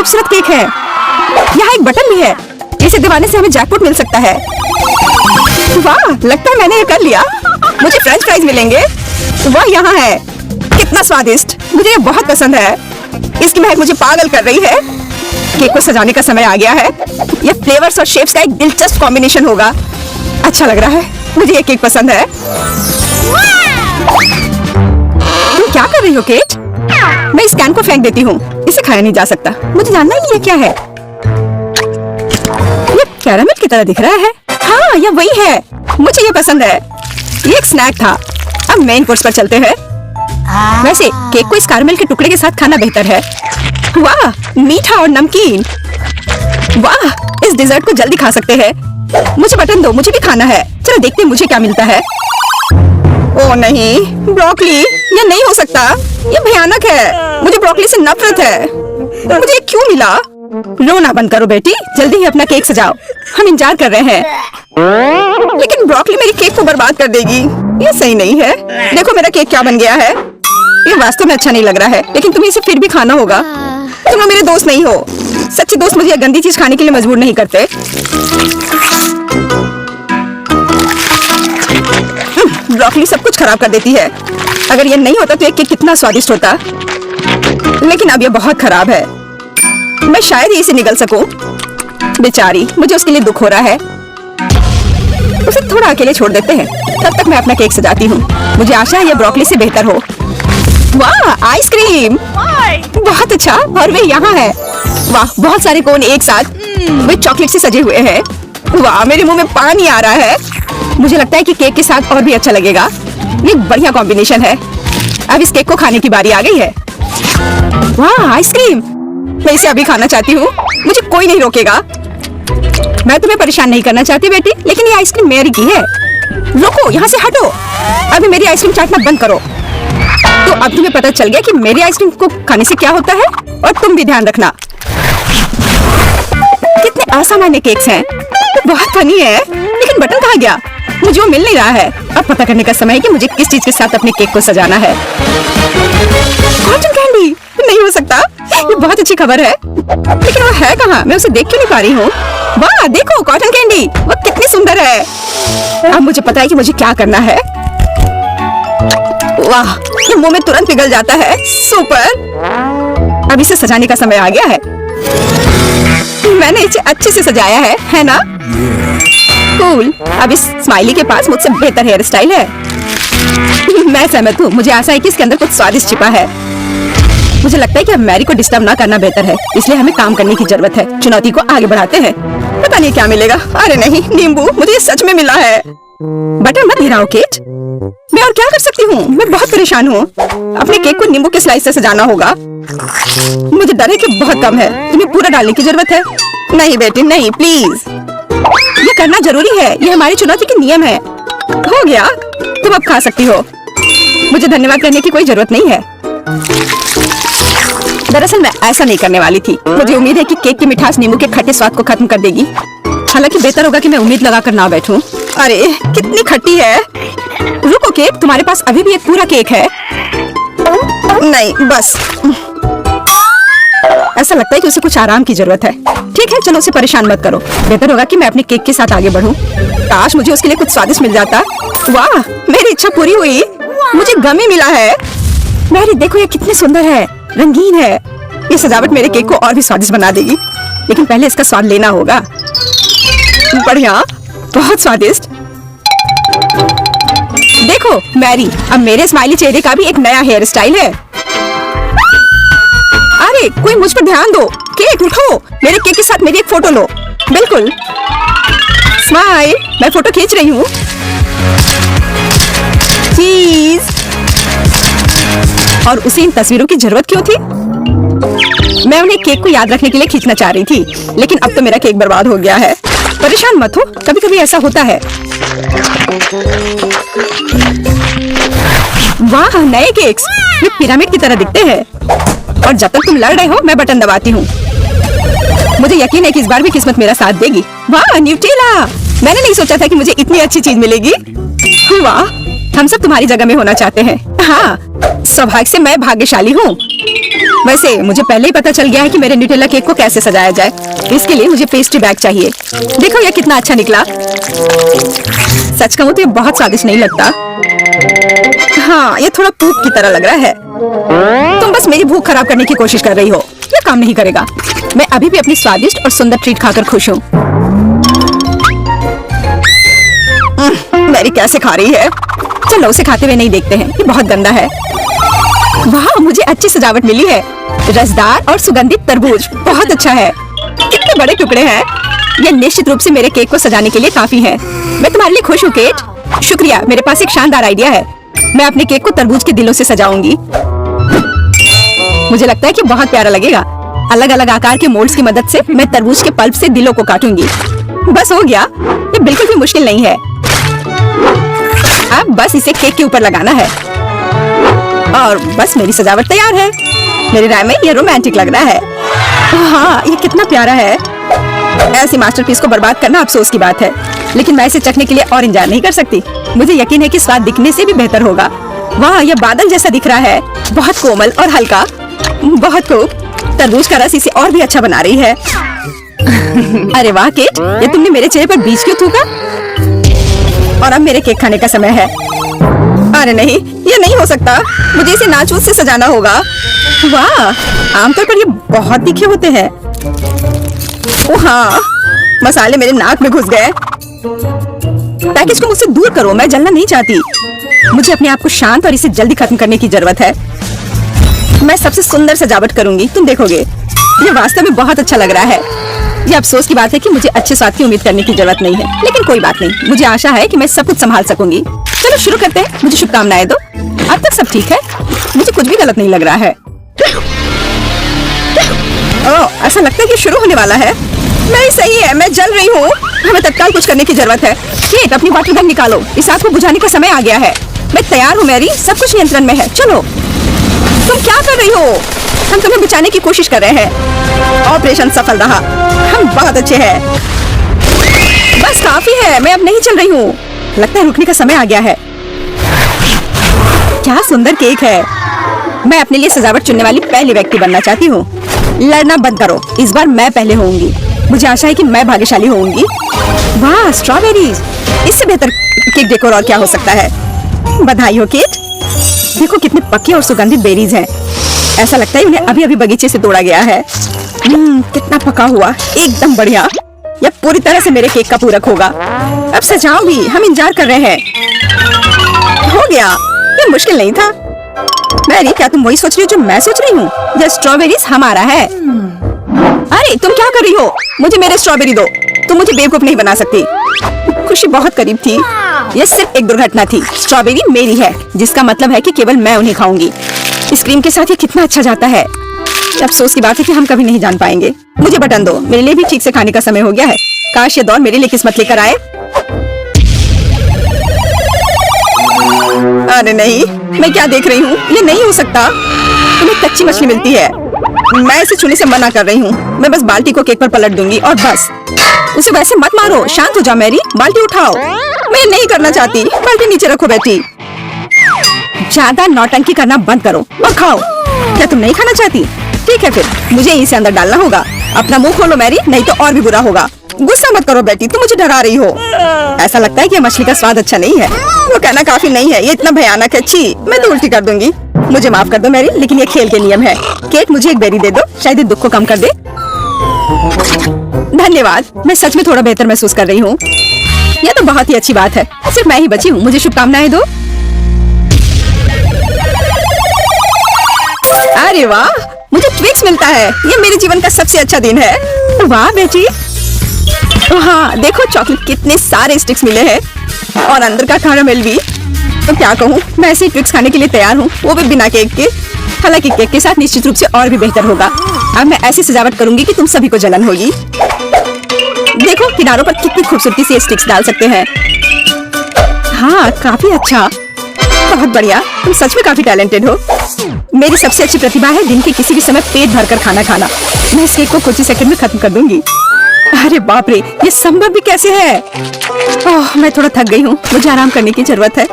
खूबसूरत केक है। यहाँ एक बटन भी है, इसे दबाने से हमें जैकपॉट मिल सकता है। वाह, लगता है मैंने ये कर लिया। मुझे फ्रेंच फ्राइज मिलेंगे। वाह, यहाँ है। कितना स्वादिष्ट, मुझे ये बहुत पसंद है। इसकी महक मुझे पागल कर रही है। केक को सजाने का समय आ गया है। ये फ्लेवर्स और शेप्स का एक दिलचस्प कॉम्बिनेशन होगा। अच्छा लग रहा है, मुझे ये केक पसंद है। तुम क्या कर रही हो केट? मैं इस कैन को फेंक देती हूँ, इसे खाया नहीं जा सकता। मुझे जानना है कि ये क्या है। ये कैरामल की तरह दिख रहा है। हाँ, ये वही है, मुझे ये पसंद है। ये एक स्नैक था। अब मेन कोर्स पर चलते हैं। वैसे केक को इस कैरामल के टुकड़े के साथ खाना बेहतर है। वाह, मीठा और नमकीन। वाह, इस डिजर्ट को जल्दी खा सकते हैं। मुझे बटन दो, मुझे भी खाना है। चलो देखते हैं मुझे क्या मिलता है। ओह नहीं, ब्रोकली, ये नहीं हो सकता, ये भयानक है। मुझे ब्रोकली से नफरत है। मुझे क्यों मिला? रोना बंद करो बेटी, जल्दी ही अपना केक सजाओ, हम इंतजार कर रहे हैं। लेकिन ब्रोकली मेरी केक को बर्बाद कर देगी, ये सही नहीं है। देखो मेरा केक क्या बन गया है। ये वास्तव में अच्छा नहीं लग रहा है, लेकिन तुम्हें इसे फिर भी खाना होगा। तुम लोग मेरे दोस्त नहीं हो। सच्चे दोस्त मुझे गंदी चीज खाने के लिए मजबूर नहीं करते। ब्रोकली सब कुछ खराब कर देती है। अगर ये नहीं होता तो ये केक कितना स्वादिष्ट होता। लेकिन अब ये बहुत खराब है। मैं शायद ही इसे निगल सकूं। बेचारी, मुझे उसके लिए दुख हो रहा है। उसे थोड़ा अकेले छोड़ देते हैं, तब तक मैं अपना केक सजाती हूँ। मुझे आशा है ये ब्रोकली से बेहतर हो। वाह, आइसक्रीम, बहुत अच्छा। और वे यहाँ है। वाह, बहुत सारे कोन एक साथ, वे चॉकलेट से सजे हुए हैं। वाह, मेरे मुंह में पानी आ रहा है। मुझे लगता है कि केक के साथ और भी अच्छा लगेगा। ये बढ़िया कॉम्बिनेशन है। अब इस केक को खाने की बारी आ गई है। वाह, आइसक्रीम, मैं इसे अभी खाना चाहती हूँ। मुझे कोई नहीं रोकेगा। मैं तुम्हें परेशान नहीं करना चाहती बेटी, लेकिन ये आइसक्रीम मेरी की है। रुको, यहाँ से हटो। अभी मेरी आइसक्रीम चाटना बंद करो। तो अब तुम्हें पता चल गया कि मेरी आइसक्रीम को खाने से क्या होता है। और तुम भी ध्यान रखना। कितने असामान्य केक्स हैं। बहुत फनी है, लेकिन बटन कहाँ गया? मुझे वो मिल नहीं रहा है। अब पता करने का समय है कि मुझे किस चीज के साथ अपने केक को सजाना है। कॉटन कैंडी, नहीं हो सकता। ये बहुत अच्छी खबर है, लेकिन वो है कहाँ? मैं उसे देख क्यों नहीं पा रही हूँ? वाह, देखो कॉटन कैंडी, वो कितनी सुंदर है। अब मुझे पता है कि मुझे क्या करना है। वाह, ये मुंह में तुरंत पिघल जाता है। सुपर। अब इसे सजाने का समय आ गया है। मैंने इसे अच्छे से सजाया है ना? कूल। अब इस स्माइली के पास मुझसे बेहतर हेयर स्टाइल है। मैं सहमत हूँ। मुझे आशा है कि इसके अंदर कुछ स्वादिष्ट छिपा है। मुझे लगता है कि अब मैरी को डिस्टर्ब ना करना बेहतर है, इसलिए हमें काम करने की जरूरत है। चुनौती को आगे बढ़ाते हैं। पता नहीं क्या मिलेगा। अरे नहीं, नींबू, मुझे ये सच में मिला है। बटन मत गिराओ केट। मैं और क्या कर सकती हूँ? मैं बहुत परेशान हूँ। अपने केक को नींबू के स्लाइस से सजाना होगा। मुझे डर है कि बहुत कम है। तुम्हें पूरा डालने की जरूरत है। नहीं बेटी, नहीं, प्लीज। ये करना जरूरी है। ये हमारी चुनौती के नियम है। हो गया, तुम अब खा सकती हो। मुझे धन्यवाद करने की कोई जरूरत नहीं है। दरअसल मैं ऐसा नहीं करने वाली थी। मुझे उम्मीद है कि केक की मिठास नींबू के खट्टे स्वाद को खत्म कर देगी। हालांकि बेहतर होगा कि मैं उम्मीद लगाकर ना बैठूं। अरे कितनी खट्टी है। रुको केक, तुम्हारे पास अभी भी एक पूरा केक है? नहीं, बस। ऐसा लगता है कि उसे कुछ आराम की जरूरत है। ठीक है, चलो उसे परेशान मत करो। बेहतर होगा कि मैं अपने केक के साथ आगे बढ़ूं। काश मुझे उसके लिए कुछ स्वादिष्ट मिल जाता। वाह, मेरी इच्छा पूरी हुई। मुझे गमी मिला है। मैरी देखो, ये कितनी सुंदर है, रंगीन है। ये सजावट मेरे केक को और भी स्वादिष्ट बना देगी, लेकिन पहले इसका स्वाद लेना होगा। बढ़िया, बहुत स्वादिष्ट। देखो मैरी, अब मेरे स्माइली चेहरे का भी एक नया हेयर स्टाइल है। अरे कोई मुझ पर ध्यान दो। केक उठो, मेरे केक के साथ मेरी एक फोटो लो। बिल्कुल, स्माइल। मैं फोटो खींच रही हूँ। चीज। और उसे इन तस्वीरों की जरूरत क्यों थी? मैं उन्हें केक को याद रखने के लिए खींचना चाह रही थी, लेकिन अब तो मेरा केक बर्बाद हो गया है। परेशान मत हो, कभी कभी ऐसा होता है। वाह, नए केक्स, ये पिरामिड की तरह दिखते हैं। और जब तक तुम लड़ रहे हो, मैं बटन दबाती हूँ। मुझे यकीन है कि इस बार भी किस्मत मेरा साथ देगी। वाह, न्यूटेला, मैंने नहीं सोचा था कि मुझे इतनी अच्छी चीज मिलेगी। वाह, हम सब तुम्हारी जगह में होना चाहते हैं। हाँ, सौभाग्य से मैं भाग्यशाली हूँ। वैसे मुझे पहले ही पता चल गया है कि मेरे न्यूटेला केक को कैसे सजाया जाए। इसके लिए मुझे पेस्ट्री बैग चाहिए। देखो ये कितना अच्छा निकला। सच कहूँ तो ये बहुत स्वादिष्ट नहीं लगता। हाँ, ये थोड़ा पूप की तरह लग रहा है। तुम बस मेरी भूख खराब करने की कोशिश कर रही हो। ये काम नहीं करेगा। मैं अभी भी अपनी स्वादिष्ट और सुंदर ट्रीट खाकर खुश हूँ। मैरी कैसे खा रही है? चलो उसे खाते हुए नहीं देखते हैं। ये बहुत गंदा है। वाह, मुझे अच्छी सजावट मिली है। रसदार और सुगंधित तरबूज बहुत अच्छा है। कितने बड़े टुकड़े हैं। ये निश्चित रूप से मेरे केक को सजाने के लिए काफी है। मैं तुम्हारे लिए खुश हूँ केट। शुक्रिया, मेरे पास एक शानदार आइडिया है। मैं अपने केक को तरबूज के दिलों से सजाऊंगी। मुझे लगता है कि बहुत प्यारा लगेगा। अलग अलग आकार के मोल्ड्स की मदद से मैं तरबूज के पल्प से दिलों को काटूंगी। बस हो गया। ये बिल्कुल भी मुश्किल नहीं है। अब बस इसे केक के ऊपर लगाना है और बस मेरी सजावट तैयार है। मेरी राय में ये रोमांटिक लग रहा है। हाँ, ये कितना प्यारा है। ऐसी मास्टरपीस को बर्बाद करना अफसोस की बात है, लेकिन मैं इसे चखने के लिए और इंतजार नहीं कर सकती। मुझे यकीन है कि स्वाद दिखने से भी बेहतर होगा। वाह, यह बादल जैसा दिख रहा है। बहुत कोमल और हल्का। बहुत खूब। तरबूज का रस इसे और भी अच्छा बना रही है। अरे वाह केट, ये तुमने मेरे चेहरे पर बीज क्यों थूका? और अब मेरे केक खाने का समय है। अरे नहीं, ये नहीं हो सकता। मुझे इसे नाचूस से सजाना होगा। वाह, आमतौर पर ये बहुत तीखे होते हैं। ओह हाँ, मसाले मेरे नाक में घुस गए। पैकेज को मुझसे दूर करो, मैं जलना नहीं चाहती। मुझे अपने आप को शांत और इसे जल्दी खत्म करने की जरूरत है। मैं सबसे सुंदर सजावट करूंगी, तुम देखोगे। ये वास्तव में बहुत अच्छा लग रहा है। ये अफसोस की बात है कि मुझे अच्छे स्वाद की उम्मीद करने की जरूरत नहीं है, लेकिन कोई बात नहीं। मुझे आशा है कि मैं सब कुछ संभाल सकूंगी। चलो शुरू करते हैं। मुझे शुभकामनाएं दो। अब तक सब ठीक है। मुझे कुछ भी गलत नहीं लग रहा है। ओह, ऐसा लगता है कि शुरू होने वाला है। नहीं सही है, मैं जल रही हूँ। हमें तत्काल कुछ करने की जरूरत है। केट, अपनी वाटर गन निकालो। इस आग को बुझाने का समय आ गया है। मैं तैयार हूँ मैरी, सब कुछ नियंत्रण में है। चलो। तुम क्या कर रही हो? हम तुम्हें बचाने की कोशिश कर रहे हैं। ऑपरेशन सफल रहा। हम बहुत अच्छे हैं। बस काफी है, मैं अब नहीं चल रही हूँ। लगता है रुकने का समय आ गया है। क्या सुंदर केक है। मैं अपने लिए सजावट चुनने वाली पहली व्यक्ति बनना चाहती हूँ। लड़ना बंद करो, इस बार मैं पहले होऊंगी। मुझे आशा है कि मैं भाग्यशाली होऊंगी। वाह, स्ट्रॉबेरीज। इससे बेहतर केक डेकोर और क्या हो सकता है। बधाई हो केट। देखो कितने पके और सुगंधित बेरीज हैं। ऐसा लगता है उन्हें अभी अभी बगीचे से तोड़ा गया है। कितना पका हुआ, एकदम बढ़िया। यह पूरी तरह से मेरे केक का पूरक होगा। अब सजाओ भी, हम इंतजार कर रहे हैं। हो गया। ये मुश्किल नहीं था। मैरी, क्या तुम वही सोच रही हो जो मैं सोच रही हूँ? यह स्ट्रॉबेरीज हमारा है। अरे तुम क्या कर रही हो? मुझे मेरे स्ट्रॉबेरी दो। तुम मुझे बेवकूफ नहीं बना सकती। खुशी बहुत करीब थी। यह सिर्फ एक दुर्घटना थी। स्ट्रॉबेरी मेरी है, जिसका मतलब है कि केवल मैं उन्हें खाऊंगी। इस क्रीम के साथ ये कितना अच्छा जाता है। अफसोस की बात है कि हम कभी नहीं जान पाएंगे। मुझे बटन दो, मेरे लिए भी ठीक से खाने का समय हो गया है। काश ये दौर मेरे लिए किस्मत लेकर आए। अरे नहीं, मैं क्या देख रही हूँ? ये नहीं हो सकता। तुम्हें कच्ची मछली मिलती है। मैं इसे छूने से मना कर रही हूँ। मैं बस बाल्टी को केक पर पलट दूंगी और बस। उसे वैसे मत मारो। शांत हो जाओ मैरी। बाल्टी उठाओ। मैं नहीं करना चाहती। बाल्टी नीचे रखो बेटी। ज्यादा नौटंकी करना बंद करो और खाओ। क्या तुम नहीं खाना चाहती? ठीक है, फिर मुझे इसे अंदर डालना होगा। अपना मुंह खोलो मैरी, नहीं तो और भी बुरा होगा। गुस्सा मत करो बेटी, तुम मुझे डरा रही हो। ऐसा लगता है कि मछली का स्वाद अच्छा नहीं है। वो कहना काफी नहीं है, ये इतना भयानक है। छी, मैं तो उल्टी कर दूंगी। मुझे माफ कर दो मैरी, लेकिन ये खेल के नियम है। केट, मुझे एक बेरी दे दो, शायद ये दुख को कम कर दे। धन्यवाद, मैं सच में थोड़ा बेहतर महसूस कर रही हूँ। यह तो बहुत ही अच्छी बात है। सिर्फ मैं ही बची हूँ। मुझे शुभकामनाएं दो। अरे वाह, मुझे ट्विक्स मिलता है। ये मेरे जीवन का सबसे अच्छा दिन है। वाह बेटी। हाँ देखो, चॉकलेट कितने सारे स्टिक्स मिले हैं और अंदर का कैरामेल भी। तो क्या कहूँ, मैं ऐसे ट्विक्स खाने के लिए तैयार हूँ, वो भी बिना केक के। हालांकि केक के साथ निश्चित रूप से और भी बेहतर होगा। अब मैं ऐसी सजावट करूंगी कि तुम सभी को जलन होगी। देखो किनारों पर कितनी खूबसूरती से स्टिक्स डाल सकते हैं। हाँ, काफी अच्छा, बहुत बढ़िया। तुम सच में काफी टैलेंटेड हो। मेरी सबसे अच्छी प्रतिभा है दिन के किसी भी समय पेट भरकर खाना खाना। मैं इस केक को कुछ ही सेकंड में खत्म कर दूंगी। अरे बाप रे, ये संभव भी कैसे है? ओह, मैं थोड़ा थक गई हूँ। मुझे आराम करने की जरूरत है।